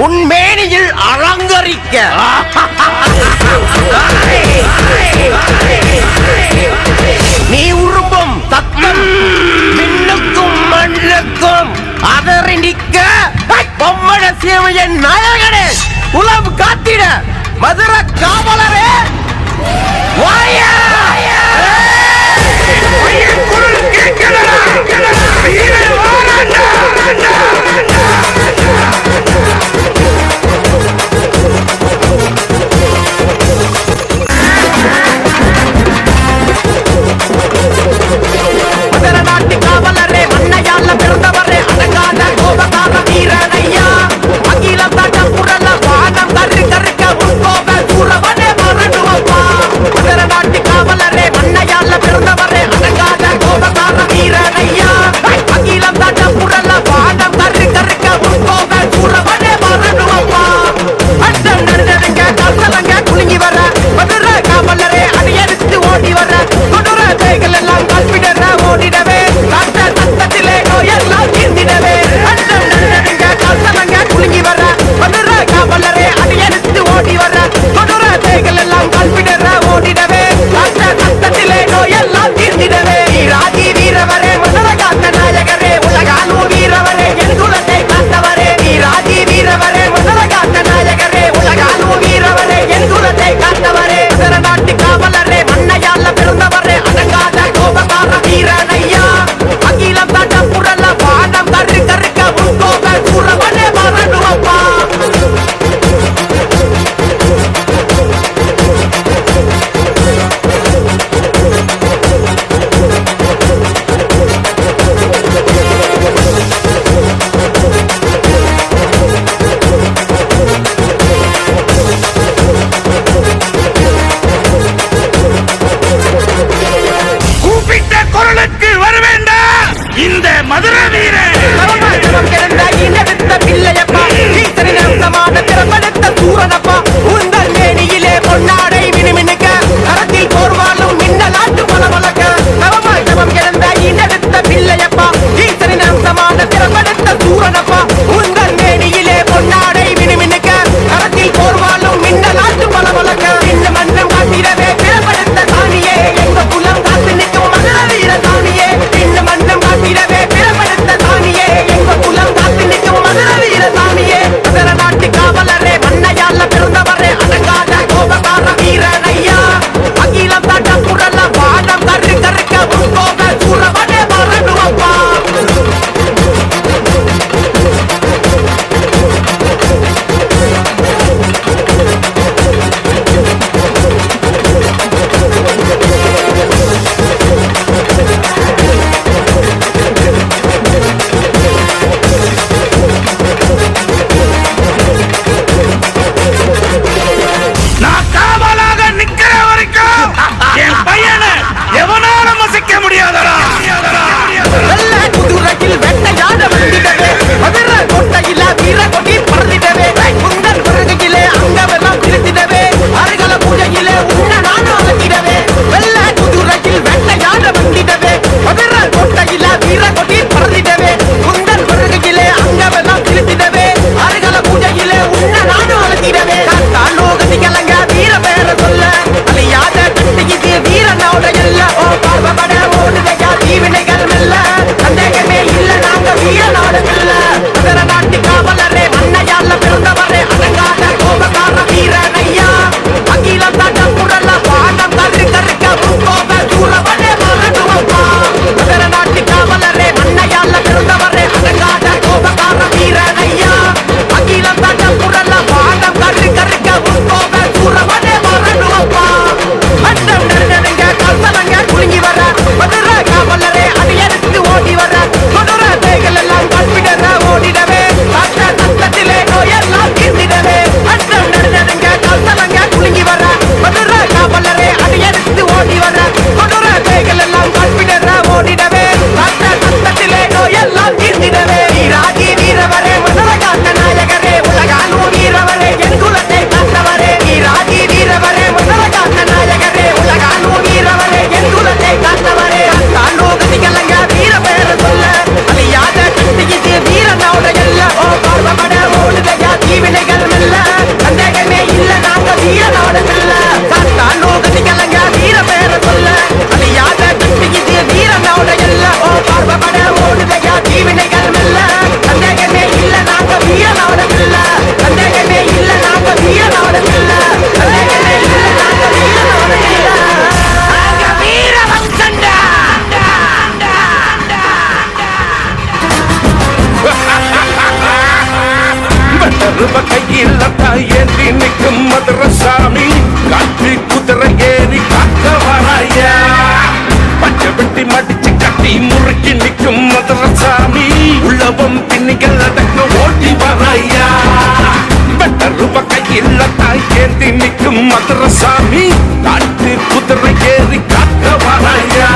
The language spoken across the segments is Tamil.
உன் மேனியில் அலங்கரிக்க. நீ உரும்பும் சத்தம் விண்ணுக்கும் மண்ணுக்கும் அதறி நிற்க. பொம்மன சேவையின் நாயகனே, உலகம் காத்திட மதுர காவலரே வாயா. மதுர நாட்டு காவலரே, மண்ணையால பிறந்தவரே, அடங்காத கோபக்கார வீரனையா. அகிலம் தாண்ட புரள வானம் கரு கருக்க உட்கோப சூரவனே மரணுவப்பா. மதுர நாட்டு காவலரே, மண்ணையால பிறந்தவரே, அடங்காத கோபக்கார வீரனையா. அகிலம் தாண்ட புரள வானம் கரு கருக்க உட்கோப சூரவனே மரணுவப்பா. அட்டம் நடந்ததுங்க கல்சலங்க குலுங்கி வர மதுர காவலரே, அடியெடுத்து ஓடி வர கொடூர கைகள் எல்லாம் கல்பிடற ஓடிடவே. காட்ட சத்தத்திலே நோயெல்லாம் தீர்ந்திடவே. அட்டம் நடந்ததுங்க கல்சலங்க குலுங்கி வர மதுர காவலரே, அடியெடுத்து ஓடி வர கொடூர கைகள் எல்லாம் கல்பிடற ஓடிடவே. காட்ட சத்தத்திலே நோயெல்லாம் தீர்ந்திடவே. வீராதி வீரவரே, மதுர காத்த நாயகரே, உலகாலும் வீரவரே, என் குலத்தை காத்தவரே. வீராதி வீரவரே, மதுர காத்த நாயகரே, உலகாலும் வீரவரே, என் குலத்தை காத்தவரே. மதுர நாட்டு காவலரே, மண்ணையால பிறந்தவரே, அடங்காத கோபக்கார வீரனையா. அகிலம் தாண்ட புரள வானம் கரு கருக்க உட்கோப சூரவனே மரணுவப்பா. கூப்பிட்ட குரலுக்கு வர வேண்டாம் இந்த மதுர வீரன். சமமாசமம் கிடந்த இனவித்த பிள்ளையப்பா, ஈசனின் அம்சமான திறப்படுத்த சூரனப்பா. உந்தல் மேனியிலே பொன்னாடை மினுமினுக்க, கரத்தில் போர்வாலும் மின்னலாட்டு பலவலக்க. சமமாசமம் கிடந்த இனவித்த பிள்ளையப்பா, ஈசனின் அம்சமான திறப்படுத்த சூரனப்பா. உந்தல் மேனியிலே பொன்னாடை மினுமினுக்க, கரத்தில் போர்வாலும் மின்னலாட்டு பலவலக்க. இன்னும் மன்னம் காத்திடவே பிறப்படுத்த சாமியே, எங்க குலம் காத்து நிற்கும் மதுர வீர சாமியே. இன்னும் மன்னம் காத்திடவே பிறப்படுத்த சாமியே, எங்க குலம் காத்து நிற்கும் மதுர வீர சாமியே. மதுர நாட்டு காவலரே, நிற்கும் மதுரசாமி காட்டு குதிரை ஏறி காக்க வராயா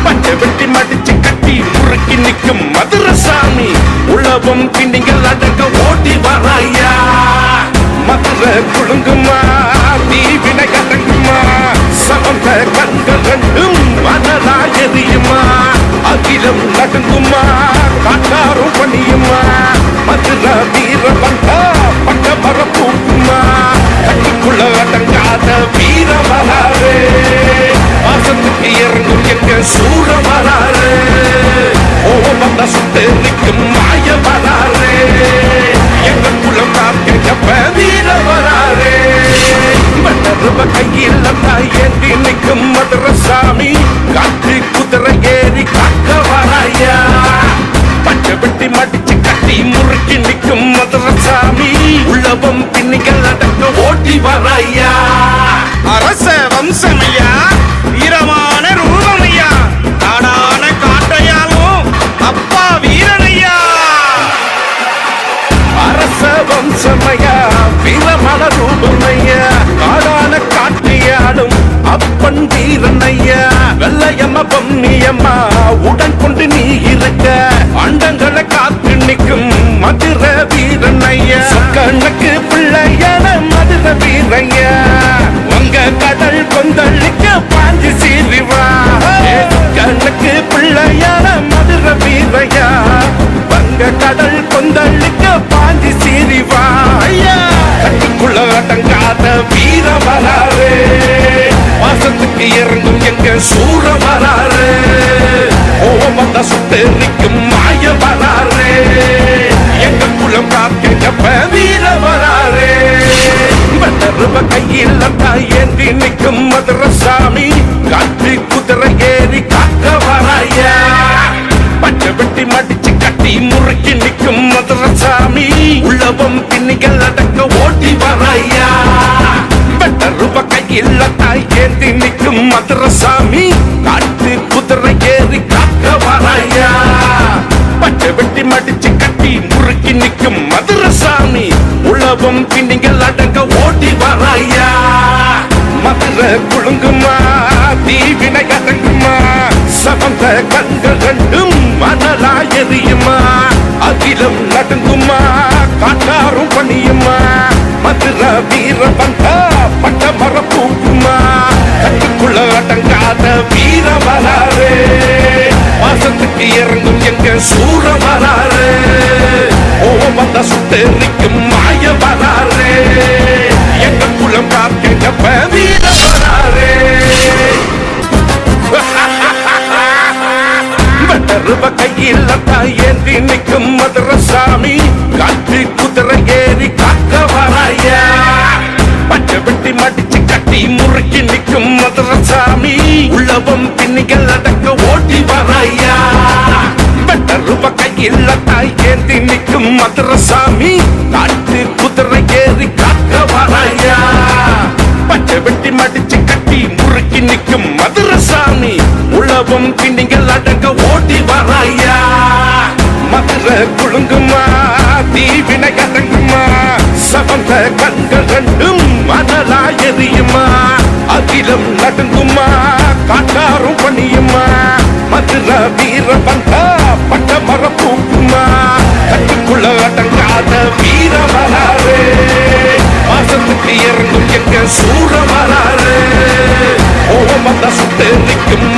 பச்சை வெட்டி மடிச்சு கட்டி முறுக்கி நிற்கும் மதுரசாமி உழவும் கிண்டிங்கள் அடங்க ஓடி வராயா மதுரை குழுங்குமா தீவினை அடங்குமா சமந்த கண்கள் ரெண்டும் மணலா எரியுமா அகிலம் நடுங்குமா காட்டாரும் பணியுமா மதுரை வீர வந்தா பட்ட மரப்பூக்குமா கட்டிக்குள்ள அடங்காத வீர வராரு வாசத்துக்கு இறங்கும் எங்க சூர வராரு ஓமந்த சுட்டு நிற்கும் மாய வராரு எங்க குளம் காக்க வீர வராரு மன்னருவ கையில் ஏந்தி நிற்கும் மதுரசாமி காட்டு குதிரை ஏறி காக்க வராயா பச்சை வெட்டி மடிச்சு கட்டி முறுக்கி நிற்கும் மதுரசாமி உள்ளவம் பின்னிகள் அடக்க ஓட்டி வராயா அரச வம்சமையா வீரமான ரூபமையா நாடான காட்டையாலும் அப்பா வீரனையா அரச வம்சமையா வீரமான ரூபமையா நாடான காட்டையாலும் அப்பன் வீரனையா வெள்ளையம்மா பொன்னியம்மா உடன் கொண்டு நீ இருக்க அண்டங்களை காத்து நிற்கும் மதுர வீரனையா கண்ணுக்கு பிள்ளையான மதுர வீரையா உங்க கடல் கொந்தளிக்க பாஞ்சு சீரிவா கண்ணுக்கு பிள்ளையான மதுர வீரையா உங்க கடல் கொந்தளிக்க பாஞ்சு சீரிவா கட்டுக்குள்ள அடங்காத வீர வராரு வாசத்துக்கு இறங்கும் எங்க சூர வராரு ஓமந்த சுட்டு நிற்கும் மாய வராரு எங்க குளம் காக்க வீர வராரு மன்னருவ கையில் ஏந்தி நிற்கும் மதுரசாமி காட்டு குதிரை ஏறி காக்க வராயா பச்சை வெட்டி மடிச்சு கட்டி முறுக்கி நிற்கும் மதுரசாமி உள்ளவம் பின்னிகள் அடக்க ஓட்டி வராயா வெட்டருவ கையில் ஏந்தி நிற்கும் மதுரசாமி காட்டு குதிரை ஏறி காக்க வராயா பச்சை வெட்டி மடிச்சு கட்டி முறுக்கி நிற்கும் மதுரசாமி உழவும் பின்னிகள் அடங்க ஓடி வராயா மதுரை குழுங்குமா தீவினை அடங்குமா சமந்த கண்கள் ரெண்டும் மணலா எரியுமா அகிலம் நடுங்குமா காட்டாரும் பணியுமா மதுரை வீர வந்தா பட்ட மரப்பூக்குமா கட்டுக்குள்ள அடங்காத வீர வராரு வாசத்துக்கு இறங்கும் எங்க சூர வராரு ஓமந்த சுட்டு நிற்கும் மாய வராரு எங்க குளம் காக்க வீர வராரு மன்னருவ கையில் ஏந்தி நிற்கும் மதுரசாமி காட்டு குதிரை ஏறி காக்க வராயா பச்சை வெட்டி மடிச்சு கட்டி முறுக்கி நிற்கும் மதுரசாமி உள்ளவம் பின்னிகள் அடக்க ஓட்டி வராயா மன்னருவ கையில் ஏந்தி நிற்கும் மதுரசாமி காட்டு குதிரை ஏறி காக்க வராயா பச்சை வெட்டி மடிச்சு கட்டி முறுக்கி நிற்கும் மதுரசாமி உழவும் பின்னிகள் அடங்க ஓடி வராயா மதுரை குழுங்குமா தீவினை அடங்குமா சமந்த கண்கள் ரெண்டும் மணலா எரியுமா அகிலம் நடுங்குமா காட்டாரும் பணியுமா மதுரை வீர வந்தா பட்ட மரப்பூக்குமா கட்டுக்குள்ள அடங்காத வீர வராரு வாசத்துக்கு இறங்கும் எங்க சூர வராரு ஓமந்த சுட்டு நிற்கும்